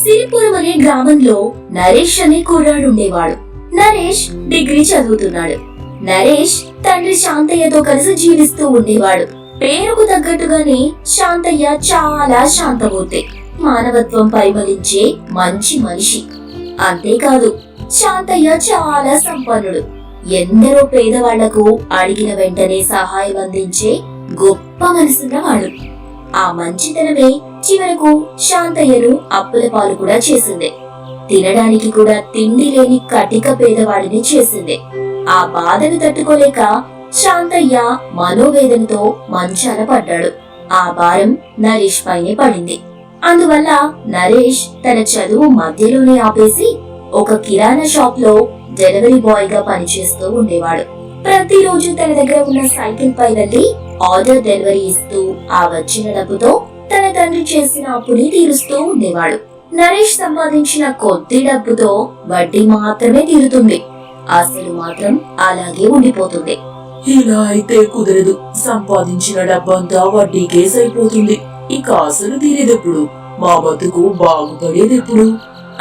సిరిపురం అనే గ్రామంలో నరేష్ అనే కుర్రాడుండేవాడు. నరేష్ డిగ్రీ చదువుతున్నాడు. నరేష్ తండ్రి శాంతయ్యతో కలిసి జీవిస్తూ ఉండేవాడు. పేరుకు తగ్గట్టుగానే శాంతయ్య చాలా శాంతమూర్తి, మానవత్వం పరిమళించే మంచి మనిషి. అంతేకాదు శాంతయ్య చాలా సంపన్నుడు. ఎందరో పేదవాళ్లకు అడిగిన వెంటనే సహాయం అందించే గొప్ప మనసున్నవాడు. ఆ మంచితనమే చివరకు శాంతయ్యను అప్పుల పాలు కూడా చేసింది. తినడానికి కూడా తిండి లేని కటిక పేదవాడిని చేసింది. ఆ బాధను తట్టుకోలేక శాంతయ్య మనోవేదనతో మంచాన పడ్డాడు. ఆ భారం నరేష్ పైనే పడింది. అందువల్ల నరేష్ తన చదువు మధ్యలోనే ఆపేసి ఒక కిరాణా షాప్ లో డెలివరీ బాయ్ గా పనిచేస్తూ ఉండేవాడు. ప్రతిరోజు తన దగ్గర ఉన్న సైకిల్ పై వెళ్లి ఆర్డర్ డెలివరీ ఇస్తూ ఆ వచ్చిన డబ్బుతో తన తండ్రి చేసిన అప్పుని తీరుస్తూ ఉండేవాడు. నరేష్ సంపాదించిన కొద్ది డబ్బుతో వడ్డీ మాత్రమే తీరుతుంది, అసలు మాత్రం అలాగే ఉండిపోతుంది. ఇలా అయితే కుదరదు. సంపాదించిన డబ్బంతా వడ్డీకే సరిపోతుంది. ఇక అసలు తీరేదెప్పుడు? మా బతుకు బాగుపడేదెప్పుడు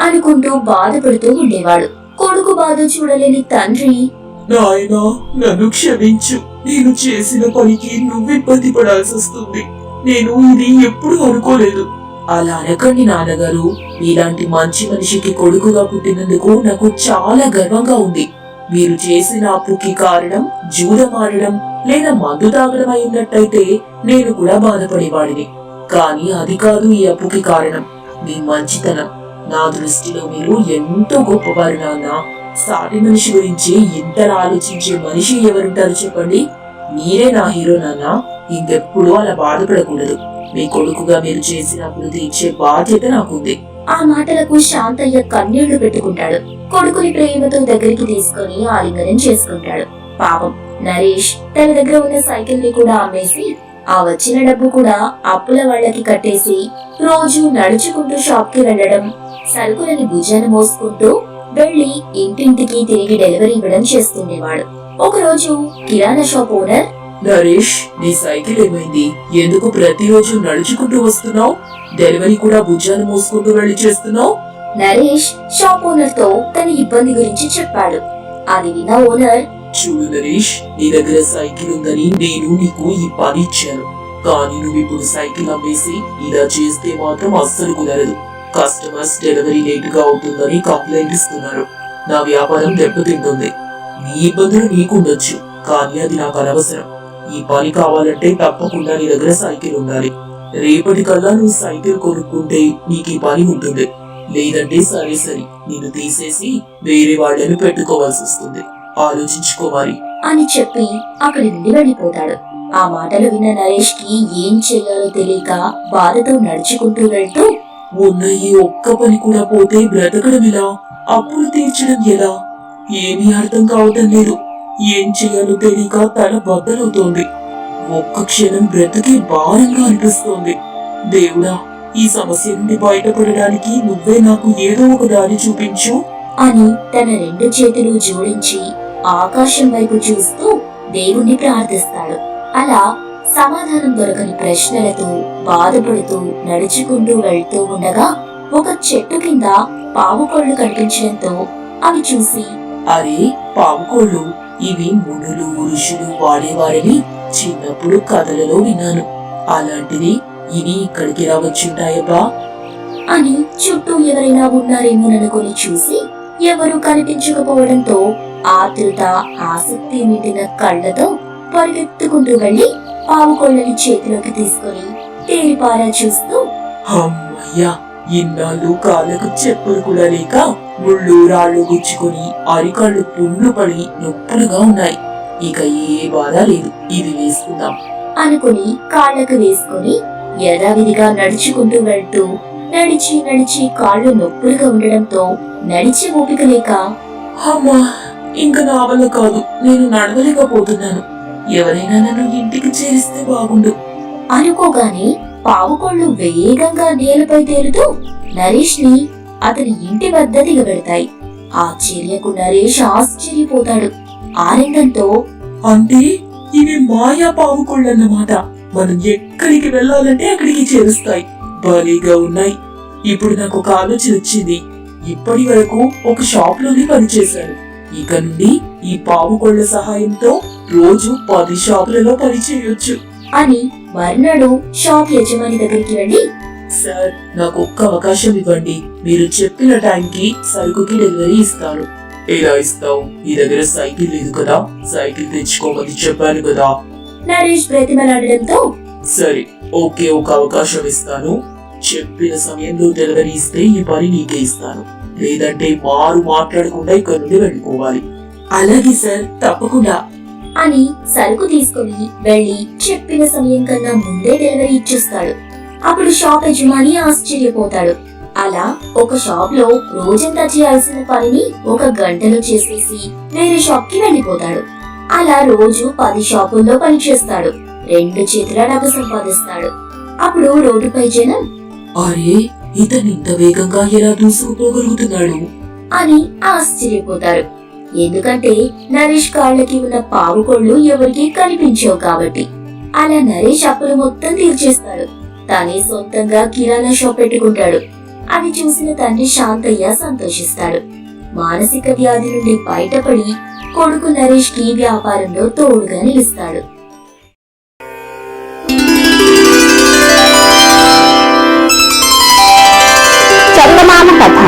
అనుకుంటూ బాధపడుతూ ఉండేవాడు. కొడుకు బాధ చూడలేని తండ్రి, నాయనా నన్ను క్షమించు. నేను చేసిన పనికి నువ్వు ఇబ్బంది పడాల్సి వస్తుంది. నేను ఇది ఎప్పుడు అనుకోలేదు. అలా అనకండి నాన్నగారు. ఇలాంటి మంచి మనిషికి కొడుకుగా పుట్టినందుకు నాకు చాలా గర్వంగా ఉంది. మీరు చేసిన అప్పుకి కారణం జూదమాడడం లేదా మందు తాగడం అయి ఉన్నట్టయితే నేను కూడా బాధపడేవాడిని. కానీ అది కాదు ఈ అప్పుకి కారణం, మీ మంచితనం. నా దృష్టిలో మీరు ఎంతో గొప్పవారు నాన్న. సాటి మనిషి గురించి ఇంతలా ఆలోచించే మనిషి ఎవరుంటారు చెప్పండి? మీరే నా హీరో నాన్న. ఇంకెప్పుడు అలా బాధపడకూడదు. మీ కొడుకుగా మీరు చేసినప్పుడు తీర్చే బాధ్యత నాకుంది. ఆ మాటలకు శాంతయ్య కన్నీళ్లు పెట్టుకుంటాడు. కొడుకుని ప్రేమతో దగ్గరికి తీసుకుని ఆలింగనం చేసుకుంటాడు. పాపం నరేష్ తన దగ్గర ఉన్న సైకిల్ ని కూడా అమ్మేసి ఆ వచ్చిన డబ్బు కూడా అప్పుల వాళ్ళకి కట్టేసి రోజు నడుచుకుంటూ షాప్ కి వెళ్లడం, సరుకులని భుజాన మోసుకుంటూ వెళ్లి ఇంటింటికి తిరిగి డెలివరీ ఇవ్వడం చేస్తుండేవాడు. ఒకరోజు కిరాణా షాప్ ఓనర్, నరేష్ నీ సైకిల్ ఏమైంది? ఎందుకు ప్రతిరోజు నడుచుకుంటూ వస్తున్నావు? డెలివరీ కూడా భుజాన్ని మోసుకుంటూ వెళ్లి చేస్తున్నావు? నరేష్ షాప్ ఓనర్ తో తన ఇబ్బంది గురించి చెప్పాడు. అది విన్న ఓనర్, చూడు నరేష్, నీ దగ్గర సైకిల్ ఉందని నేను నీకు ఈ పని ఇచ్చాను. కానీ నువ్వు ఇప్పుడు సైకిల్ అమ్మేసి ఇలా చేస్తే మాత్రం అస్సలు కుదరదు. కస్టమర్స్ డెలివరీ లేట్ గా అవుతుందని కంప్లైంట్ ఇస్తున్నారు. నా వ్యాపారం దెబ్బతింటుంది. నీ ఇబ్బందులు నీకుండొచ్చు, కానీ అది నాకు అనవసరం. ఈ పని కావాలంటే తప్పకుండా నీ దగ్గర సైకిల్ ఉండాలి. రేపటికల్లా నువ్వు సైకిల్ కొనుక్కుంటే నీకు ఈ పని ఉంటుంది. లేదంటే సరే నిన్ను తీసేసి వేరే వాళ్ళని పెట్టుకోవాల్సి వస్తుంది. ఆలోచించుకోవాలి అని చెప్పి అక్కడి నుండి వెళ్ళిపోతాడు. ఆ మాటలు విన్న నరేష్ కి ఏం చెయ్యాలో తెలియక బాధతో నడుచుకుంటూ వెళ్తూ, ఉన్న ఈ ఒక్క పని కూడా పోతే బ్రతకడం ఎలా? అప్పులు తీర్చడం ఎలా? ఏమీ అర్థం కావటం లేదు. ఏం చేయాలో తెలియక తల బద్దలవుతోంది. ఒక్క క్షణం బ్రతికే భారంగా అనిపిస్తోంది. దేవుడా, ఈ సమస్య నుండి బయటపడడానికి నువ్వే నాకు ఏదో ఒక దారి చూపించు అని తన రెండు చేతులు జోడించి ఆకాశం వైపు చూస్తూ దేవుణ్ణి ప్రార్థిస్తాడు. అలా సమాధానం దొరకని ప్రశ్నలతో బాధపడుతూ నడుచుకుంటూ వెళ్తూ ఉండగా ఒక చెట్టు కింద పాము కోళ్లు కనిపించడంతో అవి చూసి, అరే పాముకోళ్ళు, ఇవి మునులు ఋషులు వాడేవారని చిన్నప్పుడు కథలలో విన్నాను. అలాంటిది ఇవి ఇక్కడికి రావచ్చుంటాయబ్బా అని చుట్టూ ఎవరైనా ఉన్నారేమోననుకొని చూసి ఎవరు కనిపించకపోవడంతో ఆతృత ఆసక్తి నిండిన కళ్ళతో పరిగెత్తుకుంటూ వెళ్లి పావుకోళ్ళని చేతిలోకి తీసుకుని తేరిపారా చూస్తూ, అమ్మయ్యా, ఇన్నాళ్ళు కాళ్ళకు చెప్పులు కూడా లేక ముళ్ళు రాళ్ళు గుచ్చుకుని అరికాళ్ళు పుండ్లు పడి నొప్పులుగా ఉన్నాయి. ఇక ఏ బాధ లేదు, ఇది వేసుకుందాం అనుకుని కాళ్ళకు వేసుకుని యథావిధిగా నడుచుకుంటూ వెళ్తూ నడిచి కాళ్ళు నొప్పులుగా ఉండడంతో నడిచి ఓపిక లేక, అమ్మా ఇంకా నా వల్ల కాదు, నేను నడవలేకపోతున్నాను. ఎవరైనా నన్ను ఇంటికి చేరిస్తే బాగుండు అనుకోగానే పావుకోళ్లు వేగంగా నేలపై తేలుతూ నరేష్ ని అతని ఇంటి వద్ద దిగబెడతాయి. ఆ చర్యకు నరేష్ ఆశ్చర్యపోతాడు. ఆనందంతో, అంటే ఇవి మాయా పావుకోళ్ళన్నమాట. మనం ఎక్కడికి వెళ్ళాలంటే అక్కడికి చేరుస్తాయి. భలేగా ఉన్నాయి. ఇప్పుడు నాకు ఒక ఆలోచన వచ్చింది. ఇప్పటి వరకు ఒక షాప్ లోనే పనిచేశాను. ఇక నుండి ఈ పాము కోళ్ల సహాయంతో రోజు 10 షాపులలో పని చేయొచ్చు అని మర్నాడు షాప్ యజమాని దగ్గరికి వెళ్ళి, సార్, నాకు ఒక్క అవకాశం ఇవ్వండి. మీరు చెప్పిన టైంకి సరుకుకి డెలివరీ ఇస్తాను. ఎలా ఇస్తావు? నీ దగ్గర సైకిల్ లేదు కదా, సైకిల్ తెచ్చుకోమని చెప్పాను కదా. నరేష్ బ్రతిమలాడడంతో, సరే, ఓకే, ఒక అవకాశం ఇస్తాను. చెప్పిన సమయంలో డెలివరీ ఇస్తే ఈ పని నీకే ఇస్తాను. లేదంటే మాట్లాడకుండా ఇక్కడ నుండి వెళ్ళిపోవాలి. అలాగే సార్, తప్పకుండా అని సరుకు తీసుకుని వెళ్లి చెప్పిన సమయం కన్నా ముందే డెలివరీ ఇచ్చేస్తాడు. అప్పుడు షాప్ యజమాని ఆశ్చర్యపోతాడు. అలా ఒక షాప్ లో రోజంతా చేయాల్సిన పనిని 1 గంటలో చేసేసి వేరే షాప్ కి వెళ్లిపోతాడు. అలా రోజు 10 షాపుల్లో పనిచేస్తాడు. 2 చేతుల డబ్బు సంపాదిస్తాడు. అప్పుడు రోడ్డుపై జనం, అరే, ఇతను ఇంత వేగంగా ఎలా దూసుకుపోగలుగుతున్నాడు అని ఆశ్చర్యపోతారు. ఎందుకంటే నరేష్ కాళ్ళకి ఉన్న పాము కోళ్లు ఎవరికీ కనిపించవు కాబట్టి. అలా నరేష్ అప్పులు మొత్తం తీర్చేస్తాడు. తనే సొంతంగా కిరాణా షాప్ పెట్టుకుంటాడు. అది చూసిన తండ్రి శాంతయ్య సంతోషిస్తాడు. మానసిక వ్యాధి నుండి బయటపడి కొడుకు నరేష్ కి వ్యాపారంలో తోడుగా నిలుస్తాడు. చందమామ కథ.